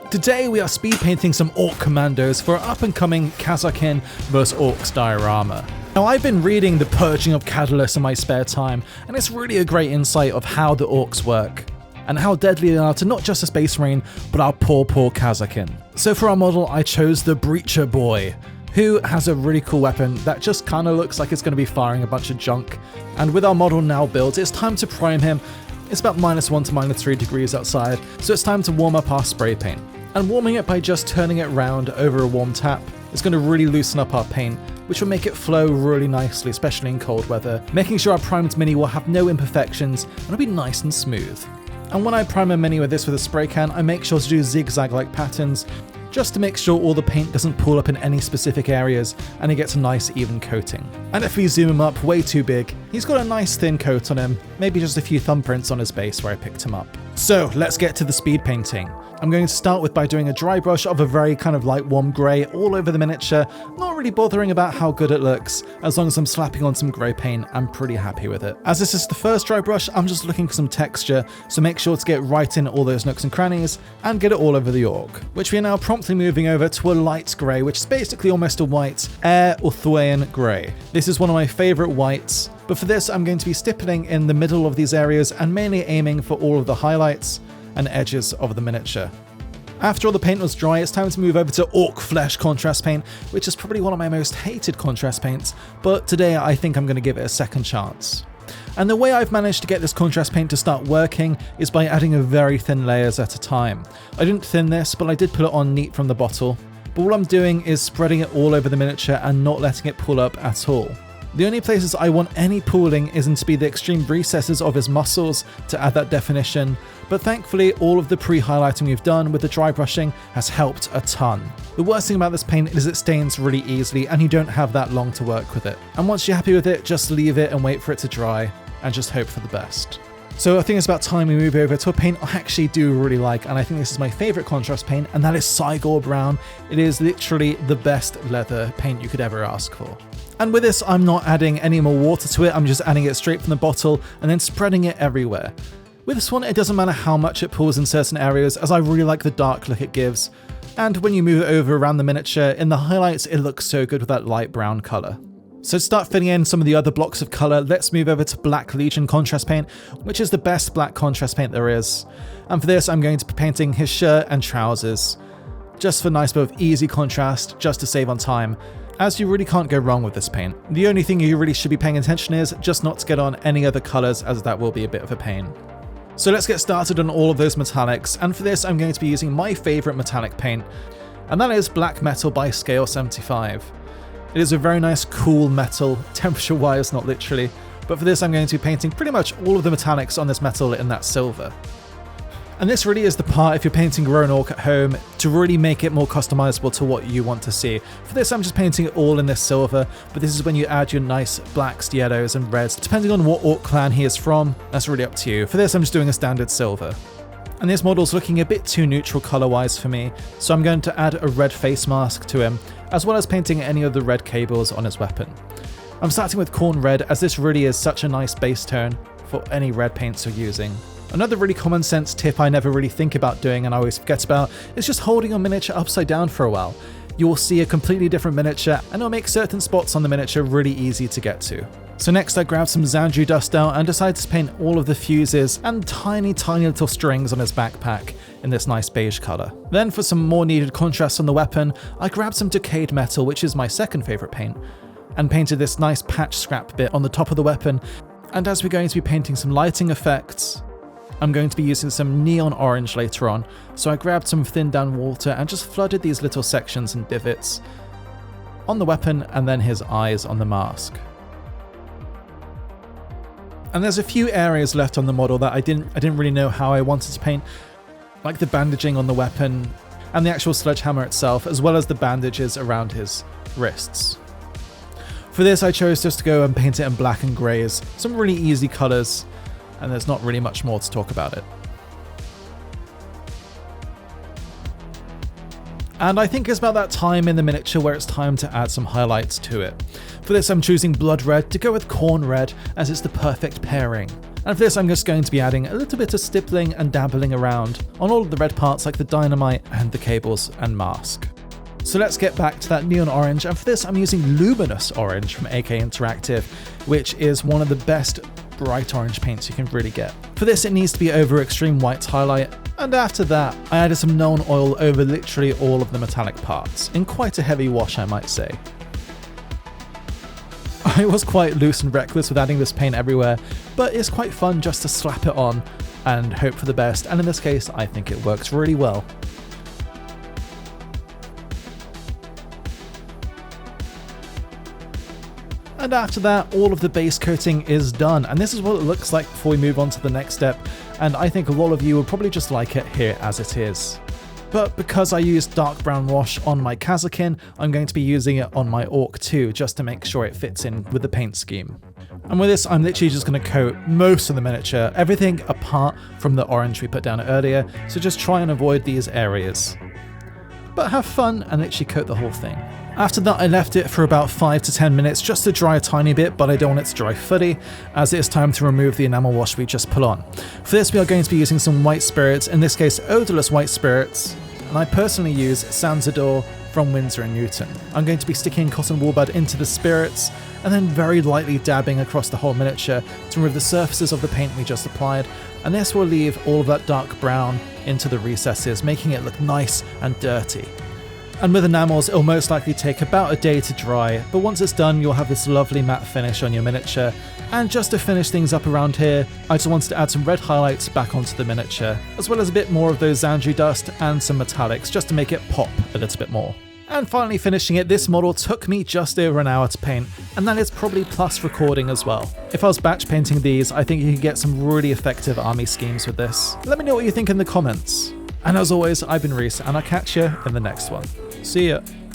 Today we are speed painting some Ork Commandos for our up and coming Kazakin vs Orks diorama. Now I've been reading The Purging of Cadalus in my spare time, and it's really a great insight of how the Orks work, and how deadly they are to not just the Space Marine, but our poor Kazakin. So for our model I chose the Breacher Boy, who has a really cool weapon that just kinda looks like it's going to be firing a bunch of junk. And with our model now built, it's time to prime him. It's about -1 to -3 degrees outside, so it's time to warm up our spray paint. And warming it by just turning it round over a warm tap is going to really loosen up our paint, which will make it flow really nicely, especially in cold weather, making sure our primed mini will have no imperfections and it'll be nice and smooth. And when I prime a mini with this with a spray can, I make sure to do zigzag-like patterns, just to make sure all the paint doesn't pool up in any specific areas and it gets a nice even coating. And if we zoom him up way too big, he's got a nice thin coat on him, maybe just a few thumbprints on his base where I picked him up. So let's get to the speed painting. I'm going to start by doing a dry brush of a very kind of light warm grey all over the miniature, not really bothering about how good it looks. As long as I'm slapping on some grey paint, I'm pretty happy with it. As this is the first dry brush, I'm just looking for some texture, so make sure to get right in all those nooks and crannies and get it all over the Ork, which we are now promptly moving over to a light grey, which is basically almost a white Air Orthuan grey. This is one of my favourite whites, but for this I'm going to be stippling in the middle of these areas and mainly aiming for all of the highlights and edges of the miniature. After all the paint was dry, it's time to move over to Ork Flesh contrast paint, which is probably one of my most hated contrast paints, but today I think I'm going to give it a second chance. And the way I've managed to get this contrast paint to start working is by adding a very thin layers at a time. I didn't thin this, but I did put it on neat from the bottle, but all I'm doing is spreading it all over the miniature and not letting it pull up at all. The only places I want any pooling isn't to be the extreme recesses of his muscles to add that definition, but thankfully all of the pre-highlighting we've done with the dry brushing has helped a ton. The worst thing about this paint is it stains really easily and you don't have that long to work with it. And once you're happy with it, just leave it and wait for it to dry and just hope for the best. So I think it's about time we move over to a paint I actually do really like, and I think this is my favourite contrast paint, and that is Cygor Brown. It is literally the best leather paint you could ever ask for. And with this, I'm not adding any more water to it, I'm just adding it straight from the bottle and then spreading it everywhere. With this one, it doesn't matter how much it pulls in certain areas, as I really like the dark look it gives. And when you move it over around the miniature, in the highlights, it looks so good with that light brown colour. So to start filling in some of the other blocks of colour, let's move over to Black Legion contrast paint, which is the best black contrast paint there is. And for this, I'm going to be painting his shirt and trousers, just for nice bit of easy contrast, just to save on time, as you really can't go wrong with this paint. The only thing you really should be paying attention is just not to get on any other colours, as that will be a bit of a pain. So let's get started on all of those metallics, and for this I'm going to be using my favourite metallic paint, and that is Black Metal by Scale 75. It is a very nice cool metal, temperature wise, not literally, but for this I'm going to be painting pretty much all of the metallics on this metal in that silver. And this really is the part, if you're painting your own Ork at home, to really make it more customizable to what you want to see. For this I'm just painting it all in this silver, but this is when you add your nice blacks, yellows and reds, depending on what Ork clan he is from. That's really up to you. For this I'm just doing a standard silver. And this model's looking a bit too neutral color-wise for me, so I'm going to add a red face mask to him, as well as painting any of the red cables on his weapon. I'm starting with Corn Red, as this really is such a nice base tone for any red paints you're using. Another really common sense tip I never really think about doing and I always forget about is just holding your miniature upside down for a while. You will see a completely different miniature and it'll make certain spots on the miniature really easy to get to. So next I grabbed some Xandru dust out and decided to paint all of the fuses and tiny little strings on his backpack in this nice beige colour. Then for some more needed contrast on the weapon, I grabbed some Decayed Metal, which is my second favourite paint, and painted this nice patch scrap bit on the top of the weapon. And as we're going to be painting some lighting effects, I'm going to be using some neon orange later on, so I grabbed some thinned down water and just flooded these little sections and divots on the weapon and then his eyes on the mask. And there's a few areas left on the model that I didn't really know how I wanted to paint, like the bandaging on the weapon and the actual sledgehammer itself, as well as the bandages around his wrists. For this I chose just to go and paint it in black and greys, some really easy colours, and there's not really much more to talk about it. And I think it's about that time in the miniature where it's time to add some highlights to it. For this I'm choosing Blood Red to go with Corn Red, as it's the perfect pairing. And for this I'm just going to be adding a little bit of stippling and dabbling around on all of the red parts like the dynamite and the cables and mask. So let's get back to that neon orange, and for this I'm using luminous orange from AK Interactive, which is one of the best bright orange paints you can really get. For this it needs to be over extreme white highlight, and after that I added some neon oil over literally all of the metallic parts, in quite a heavy wash I might say. I was quite loose and reckless with adding this paint everywhere, but it's quite fun just to slap it on and hope for the best, and in this case I think it works really well. And after that, all of the base coating is done, and this is what it looks like before we move on to the next step, and I think a lot of you will probably just like it here as it is. But because I used dark brown wash on my Kazakin, I'm going to be using it on my Ork too, just to make sure it fits in with the paint scheme. And with this, I'm literally just going to coat most of the miniature, everything apart from the orange we put down earlier, so just try and avoid these areas. But have fun and literally coat the whole thing. After that I left it for about 5 to 10 minutes just to dry a tiny bit, but I don't want it to dry fully, as it is time to remove the enamel wash we just put on. For this we are going to be using some white spirits, in this case odorless white spirits, and I personally use Sansador from Winsor & Newton. I'm going to be sticking cotton wool bud into the spirits, and then very lightly dabbing across the whole miniature to remove the surfaces of the paint we just applied, and this will leave all of that dark brown into the recesses, making it look nice and dirty. And with enamels, it'll most likely take about a day to dry, but once it's done, you'll have this lovely matte finish on your miniature. And just to finish things up around here, I just wanted to add some red highlights back onto the miniature, as well as a bit more of those Xandri dust and some metallics, just to make it pop a little bit more. And finally finishing it, this model took me just over an hour to paint, and that is probably plus recording as well. If I was batch painting these, I think you could get some really effective army schemes with this. Let me know what you think in the comments. And as always, I've been Reese, and I'll catch you in the next one. See ya.